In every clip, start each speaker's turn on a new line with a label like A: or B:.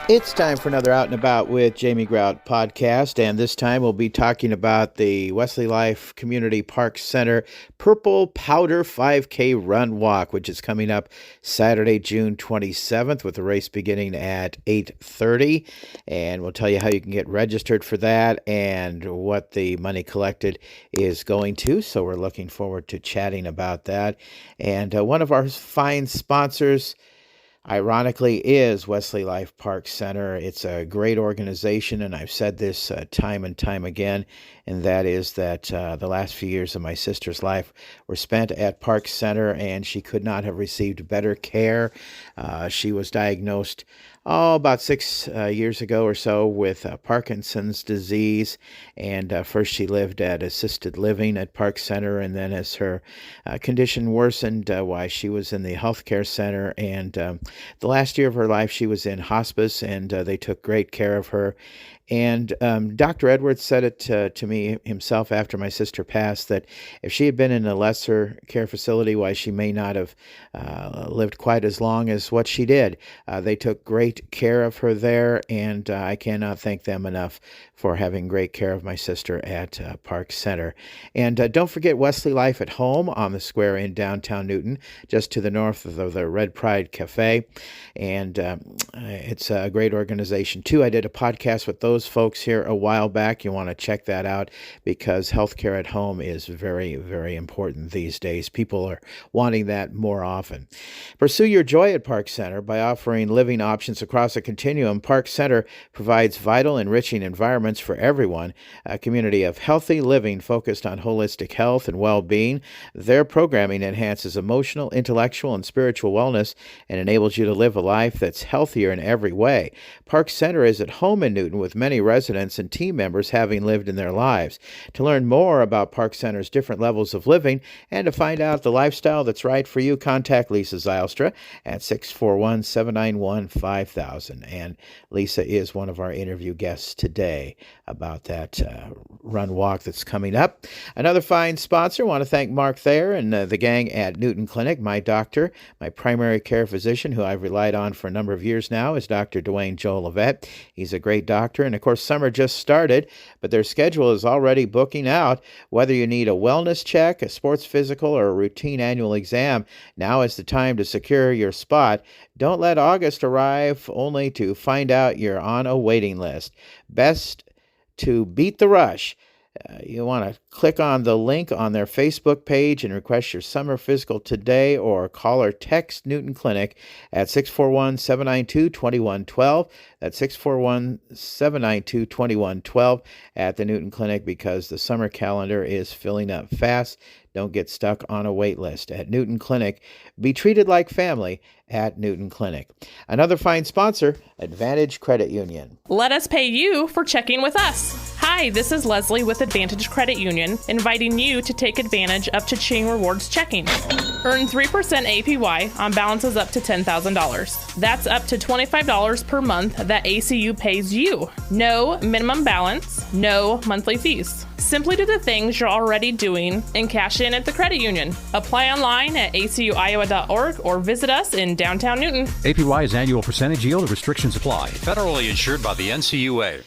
A: It's time for another Out and About with Jamie Grout podcast, and this time we'll be talking about the Wesley Life Community Park Center Purple Powder 5K Run Walk, which is coming up Saturday, June 27th, with the race beginning at 8:30. And we'll tell you how you can get registered for that and what the money collected is going to. So we're looking forward to chatting about that. And one of our fine sponsors, ironically, is Wesley Life Park Center. It's a great organization, and I've said this time and time again, and that is that the last few years of my sister's life were spent at Park Center, and she could not have received better care. She was diagnosed about 6 years ago or so with Parkinson's disease. And first she lived at assisted living at Park Center. And then as her condition worsened, why she was in the healthcare center. And the last year of her life, she was in hospice, and they took great care of her. And Dr. Edwards said it to me himself after my sister passed, that if she had been in a lesser care facility, why she may not have lived quite as long as what she did. They took great care of her there, and I cannot thank them enough for having great care of my sister at Park Center. And don't forget Wesley Life at Home on the square in downtown Newton, just to the north of the Red Pride Cafe. And it's a great organization, too. I did a podcast with those folks here a while back. You want to check that out because healthcare at home is very, very important these days. People are wanting that more often. Pursue your joy at Park Center by offering living options across a continuum. Park Center provides vital, enriching environments for everyone, a community of healthy living focused on holistic health and well-being. Their programming enhances emotional, intellectual, and spiritual wellness and enables you to live a life that's healthier in every way. Park Center is at home in Newton, with many residents and team members having lived in their lives. To learn more about Park Center's different levels of living and to find out the lifestyle that's right for you, contact Lisa Zylstra at 641-791-5000. And Lisa is one of our interview guests today about that run walk that's coming up. Another fine sponsor, I want to thank Mark Thayer and the gang at Newton Clinic. My doctor, my primary care physician, who I've relied on for a number of years now, is Dr. Dwayne Joel Levette. He's a great doctor, and of course summer just started, but their schedule is already booking out. Whether you need a wellness check, a sports physical, or a routine annual exam, now is the time to secure your spot. Don't let August arrive only to find out you're on a waiting list. Best to beat the rush. You want to click on the link on their Facebook page and request your summer physical today, or call or text Newton Clinic at 641-792-2112. That's 641-792-2112 at the Newton Clinic, because the summer calendar is filling up fast. Don't get stuck on a wait list at Newton Clinic. Be treated like family at Newton Clinic. Another fine sponsor, Advantage Credit Union.
B: Let us pay you for checking with us. Hi, this is Leslie with Advantage Credit Union, inviting you to take advantage of Cha-Ching Rewards checking. Earn 3% APY on balances up to $10,000. That's up to $25 per month that ACU pays you. No minimum balance, no monthly fees. Simply do the things you're already doing and cash in at the credit union. Apply online at acuiowa.org or visit us in downtown Newton.
C: APY is annual percentage yield. Restrictions apply. Federally insured by the NCUA.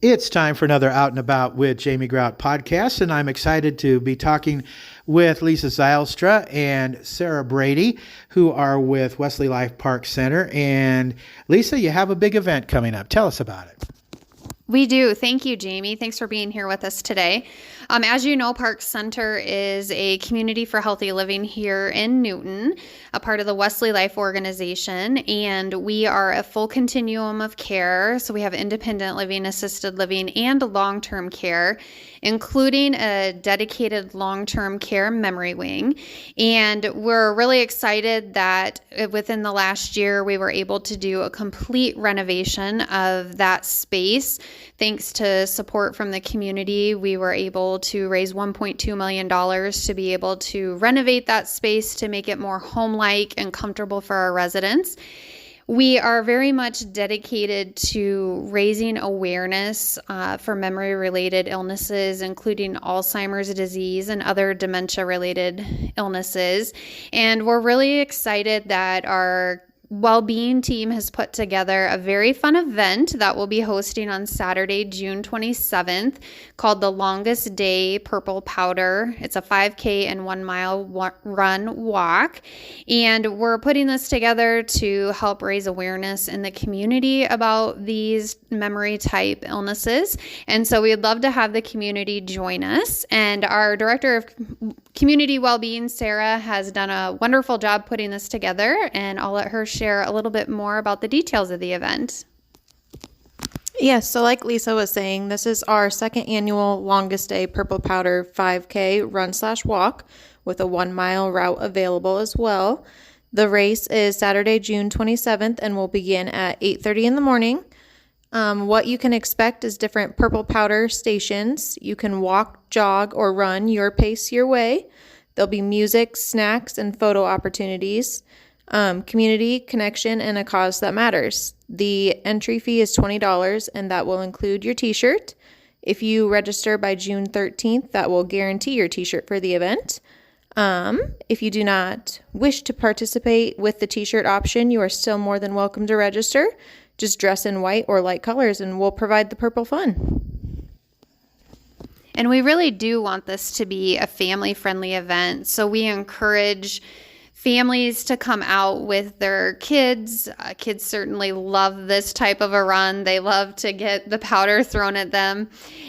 A: It's time for another Out and About with Jamie Grout podcast, and I'm excited to be talking with Lisa Zylstra and Sarah Brady, who are with Wesley Life Park Center. And Lisa, you have a big event coming up. Tell us about it.
D: We do. Thank you, Jamie. Thanks for being here with us today. As you know, Park Center is a community for healthy living here in Newton, a part of the Wesley Life organization, and we are a full continuum of care. So we have independent living, assisted living, and long-term care, including a dedicated long-term care memory wing. And we're really excited that within the last year, we were able to do a complete renovation of that space. Thanks to support from the community, we were able to raise $1.2 million to be able to renovate that space to make it more home-like and comfortable for our residents. We are very much dedicated to raising awareness for memory-related illnesses, including Alzheimer's disease and other dementia-related illnesses. And we're really excited that our well-being team has put together a very fun event that we'll be hosting on Saturday, June 27th, called the Longest Day Purple Powder. It's a 5K and 1 mile run walk. And we're putting this together to help raise awareness in the community about these memory type illnesses. And so we'd love to have the community join us. And our Director of Community Wellbeing, Sarah, has done a wonderful job putting this together, and I'll let her share a little bit more about the details of the event.
E: Yes, so like Lisa was saying, this is our second annual Longest Day Purple Powder 5K run/walk with a 1 mile route available as well. The race is Saturday, June 27th, and will begin at 8:30 in the morning. What you can expect is different purple powder stations. You can walk, jog, or run your pace your way. There'll be music, snacks, and photo opportunities, community, connection, and a cause that matters. The entry fee is $20, and that will include your t-shirt. If you register by June 13th, that will guarantee your t-shirt for the event. If you do not wish to participate with the t-shirt option, you are still more than welcome to register. Just dress in white or light colors, and we'll provide the purple fun.
D: And we really do want this to be a family-friendly event, so we encourage families to come out with their kids. Kids certainly love this type of a run. They love to get the powder thrown at them.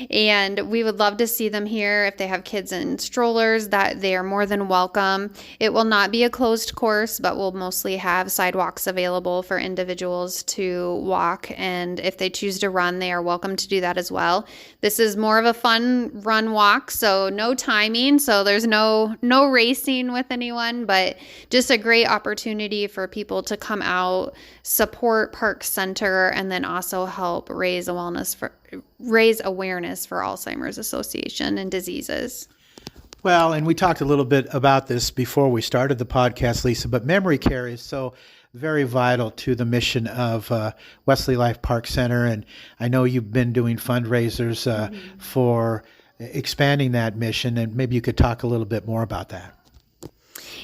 D: And we would love to see them here. If they have kids in strollers, that they are more than welcome. It will not be a closed course, but we'll mostly have sidewalks available for individuals to walk. And if they choose to run, they are welcome to do that as well. This is more of a fun run walk, so no timing. So there's no racing with anyone, but just a great opportunity for people to come out, support Park Center, and then also help raise awareness for Alzheimer's Association and diseases.
A: Well, and we talked a little bit about this before we started the podcast, Lisa, but memory care is so very vital to the mission of Wesley Life Park Center. And I know you've been doing fundraisers for expanding that mission, and maybe you could talk a little bit more about that.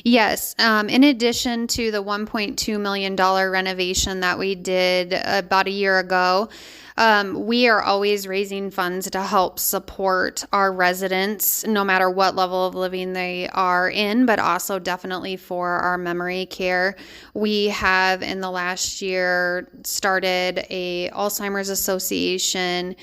D: Yes. In addition to the $1.2 million renovation that we did about a year ago, we are always raising funds to help support our residents, no matter what level of living they are in, but also definitely for our memory care. We have in the last year started a Alzheimer's Association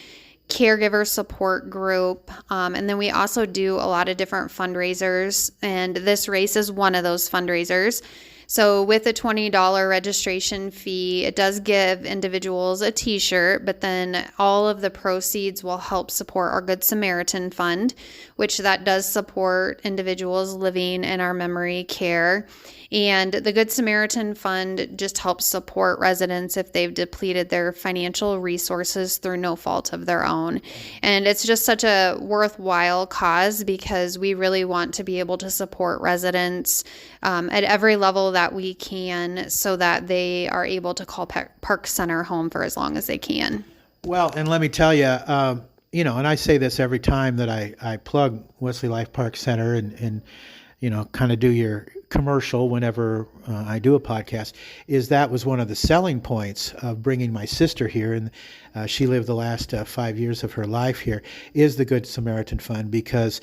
D: caregiver support group. And then we also do a lot of different fundraisers, and this race is one of those fundraisers. So with a $20 registration fee, it does give individuals a t-shirt, but then all of the proceeds will help support our Good Samaritan Fund, which that does support individuals living in our memory care. And the Good Samaritan Fund just helps support residents if they've depleted their financial resources through no fault of their own. And it's just such a worthwhile cause because we really want to be able to support residents at every level that we can so that they are able to call Park Center home for as long as they can.
A: Well, and let me tell you, and I say this every time that I plug Wesley Life Park Center and kind of do your commercial whenever I do a podcast, is that was one of the selling points of bringing my sister here, and she lived the last 5 years of her life here, is the Good Samaritan Fund, because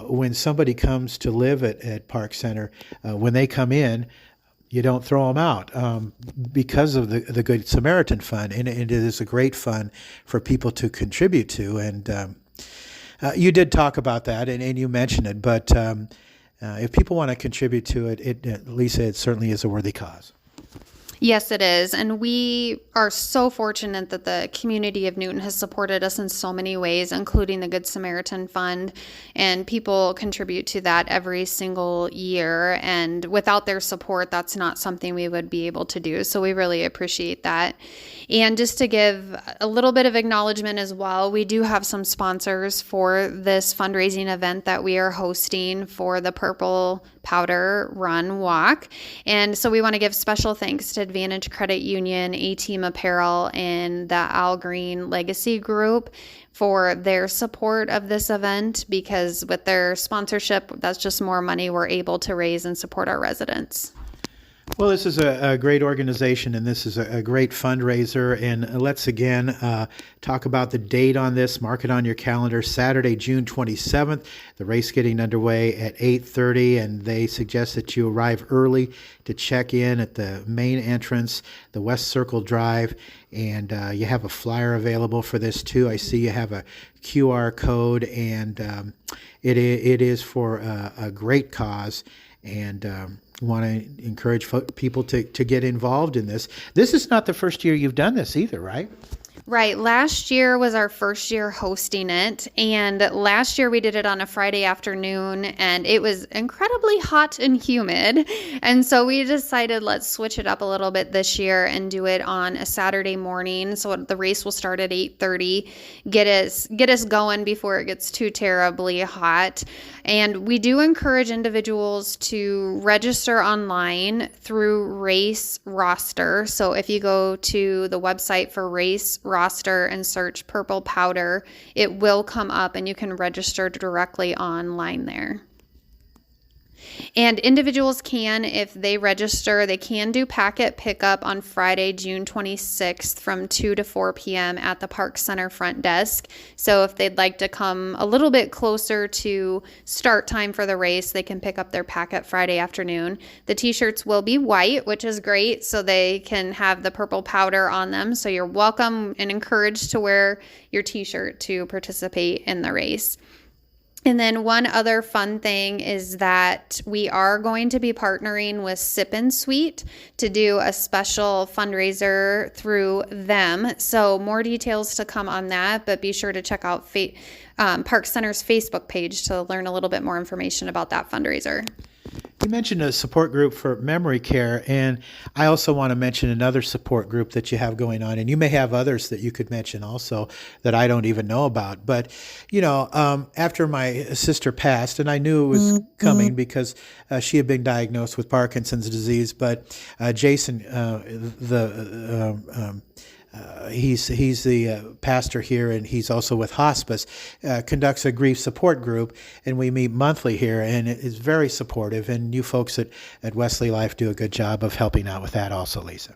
A: when somebody comes to live at Park Center, when they come in, you don't throw them out because of the Good Samaritan Fund, and it is a great fund for people to contribute to, and you did talk about that, and you mentioned it, but if people want to contribute to it, Lisa, it certainly is a worthy cause.
D: Yes, it is. And we are so fortunate that the community of Newton has supported us in so many ways, including the Good Samaritan Fund. And people contribute to that every single year. And without their support, that's not something we would be able to do. So we really appreciate that. And just to give a little bit of acknowledgement as well, we do have some sponsors for this fundraising event that we are hosting for the Purple Powder Run Walk. And so we want to give special thanks to Advantage Credit Union, A-Team Apparel, and the Al Green Legacy Group for their support of this event, because with their sponsorship, that's just more money we're able to raise and support our residents.
A: Well, this is a great organization, and this is a great fundraiser. And let's again talk about the date on this. Mark it on your calendar. Saturday, June 27th. The race getting underway at 8:30, and they suggest that you arrive early to check in at the main entrance, the West Circle Drive. And you have a flyer available for this too. I see you have a QR code, and it is for a great cause. And want to encourage people to get involved in this. This is not the first year you've done this either, right?
D: Right. Last year was our first year hosting it. And last year we did it on a Friday afternoon, and it was incredibly hot and humid. And so we decided let's switch it up a little bit this year and do it on a Saturday morning. So the race will start at 8:30, get us going before it gets too terribly hot. And we do encourage individuals to register online through Race Roster. So if you go to the website for Race Roster and search Purple Powder, it will come up and you can register directly online there. And individuals can, if they register, they can do packet pickup on Friday, June 26th from 2 to 4 p.m. at the Park Center front desk. So if they'd like to come a little bit closer to start time for the race, they can pick up their packet Friday afternoon. The t-shirts will be white, which is great, so they can have the purple powder on them. So you're welcome and encouraged to wear your t-shirt to participate in the race. And then one other fun thing is that we are going to be partnering with Sip and Sweet to do a special fundraiser through them. So more details to come on that, but be sure to check out Park Center's Facebook page to learn a little bit more information about that fundraiser.
A: You mentioned a support group for memory care, and I also want to mention another support group that you have going on, and you may have others that you could mention also that I don't even know about. But, after my sister passed, and I knew it was coming because she had been diagnosed with Parkinson's disease, but Jason, he's the pastor here, and he's also with hospice, conducts a grief support group, and we meet monthly here, and it is very supportive, and you folks at Wesley Life do a good job of helping out with that also, Lisa.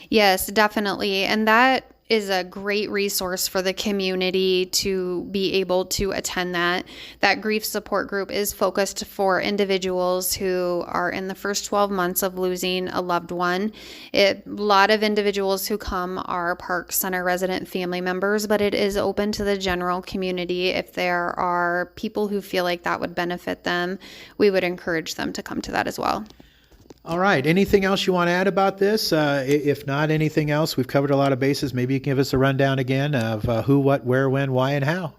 D: Yes, definitely. And that is a great resource for the community to be able to attend that. That grief support group is focused for individuals who are in the first 12 months of losing a loved one. A lot of individuals who come are Park Center resident family members, but it is open to the general community. If there are people who feel like that would benefit them, we would encourage them to come to that as well.
A: All right. Anything else you want to add about this? If not anything else, we've covered a lot of bases. Maybe you can give us a rundown again of who, what, where, when, why, and how.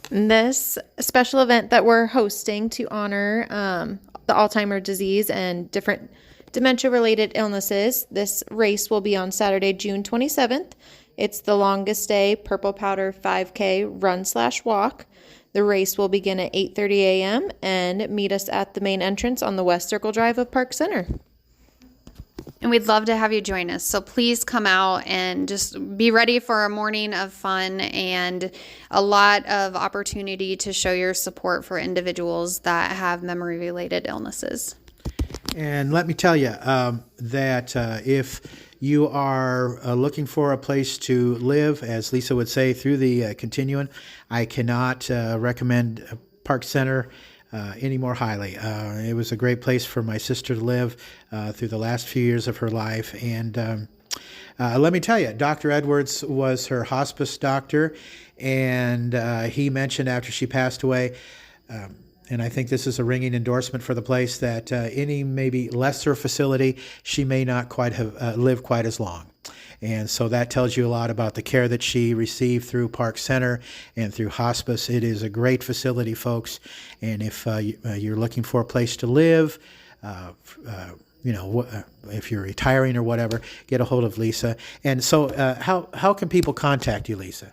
E: This special event that we're hosting to honor the Alzheimer's disease and different dementia-related illnesses, this race will be on Saturday, June 27th. It's the longest day Purple Powder 5K run/walk. The race will begin at 8:30 a.m. and meet us at the main entrance on the West Circle Drive of Park Center.
D: And we'd love to have you join us. So please come out and just be ready for a morning of fun and a lot of opportunity to show your support for individuals that have memory-related illnesses.
A: And let me tell you that if you are looking for a place to live, as Lisa would say, through the continuum, I cannot recommend Park Center any more highly. It was a great place for my sister to live through the last few years of her life. And let me tell you, Dr. Edwards was her hospice doctor, and he mentioned after she passed away, and I think this is a ringing endorsement for the place, that any maybe lesser facility, she may not quite have lived quite as long. And so that tells you a lot about the care that she received through Park Center and through hospice. It is a great facility, folks. And if you're looking for a place to live, if you're retiring or whatever, get a hold of Lisa. And so how can people contact you, Lisa?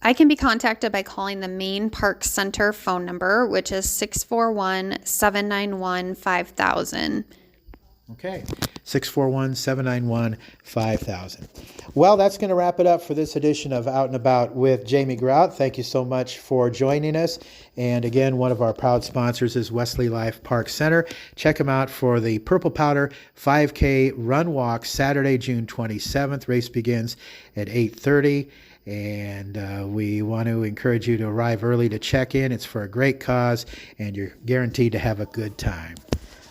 D: I can be contacted by calling the main Park Center phone number, which is 641-791-5000.
A: Okay. 641-791-5000. Well, that's going to wrap it up for this edition of Out and About with Jamie Grout. Thank you so much for joining us. And again, one of our proud sponsors is Wesley Life Park Center. Check them out for the Purple Powder 5K Run Walk Saturday, June 27th. Race begins at 8:30. And we want to encourage you to arrive early to check in. It's for a great cause, and you're guaranteed to have a good time.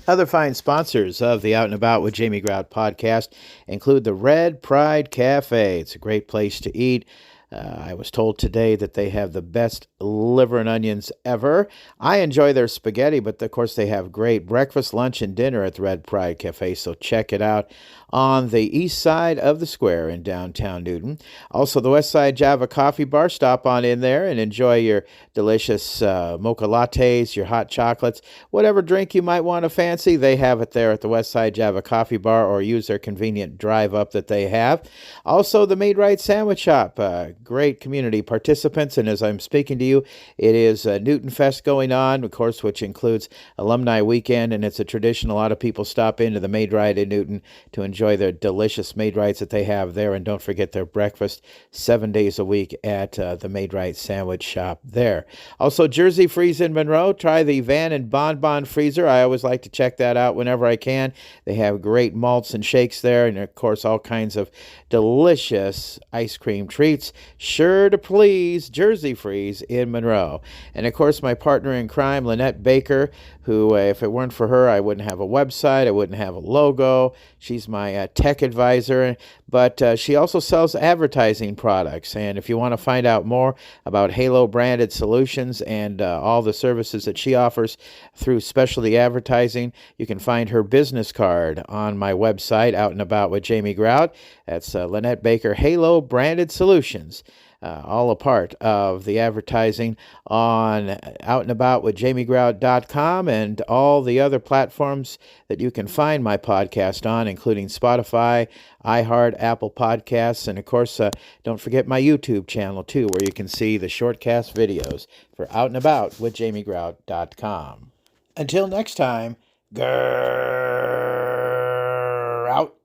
A: Other fine sponsors of the Out and About with Jamie Grout podcast include the Red Pride Cafe. It's a great place to eat. I was told today that they have the best liver and onions ever. I enjoy their spaghetti, but of course they have great breakfast, lunch, and dinner at the Red Pride Cafe, so check it out on the east side of the square in downtown Newton. Also, the West Side Java Coffee Bar. Stop on in there and enjoy your delicious mocha lattes, your hot chocolates, whatever drink you might want to fancy. They have it there at the West Side Java Coffee Bar, or use their convenient drive-up that they have. Also, the Made Right Sandwich Shop. Great community participants, and as I'm speaking to you, it is Newton Fest going on, of course, which includes Alumni Weekend, and it's a tradition. A lot of people stop into the Made Right in Newton to enjoy their delicious Made Rights that they have there, and don't forget their breakfast 7 days a week at the Made Right Sandwich Shop there. Also, Jersey Freeze in Monroe. Try the Van and Bon Freezer. I always like to check that out whenever I can. They have great malts and shakes there, and of course all kinds of delicious ice cream treats. Sure to please Jersey Freeze in Monroe. And of course, my partner in crime, Lynette Baker, who, if it weren't for her, I wouldn't have a website, I wouldn't have a logo. She's my tech advisor, but she also sells advertising products. And if you want to find out more about Halo branded solutions and all the services that she offers through specialty advertising, you can find her business card on my website, Out and About with Jamie Grout. That's Lynette Baker, Halo branded solutions. All a part of the advertising on outandaboutwithjamiegrout.com and all the other platforms that you can find my podcast on, including Spotify, iHeart, Apple Podcasts, and of course, don't forget my YouTube channel too, where you can see the shortcast videos for outandaboutwithjamiegrout.com. Until next time, Grout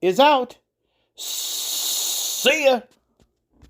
A: is out. See ya!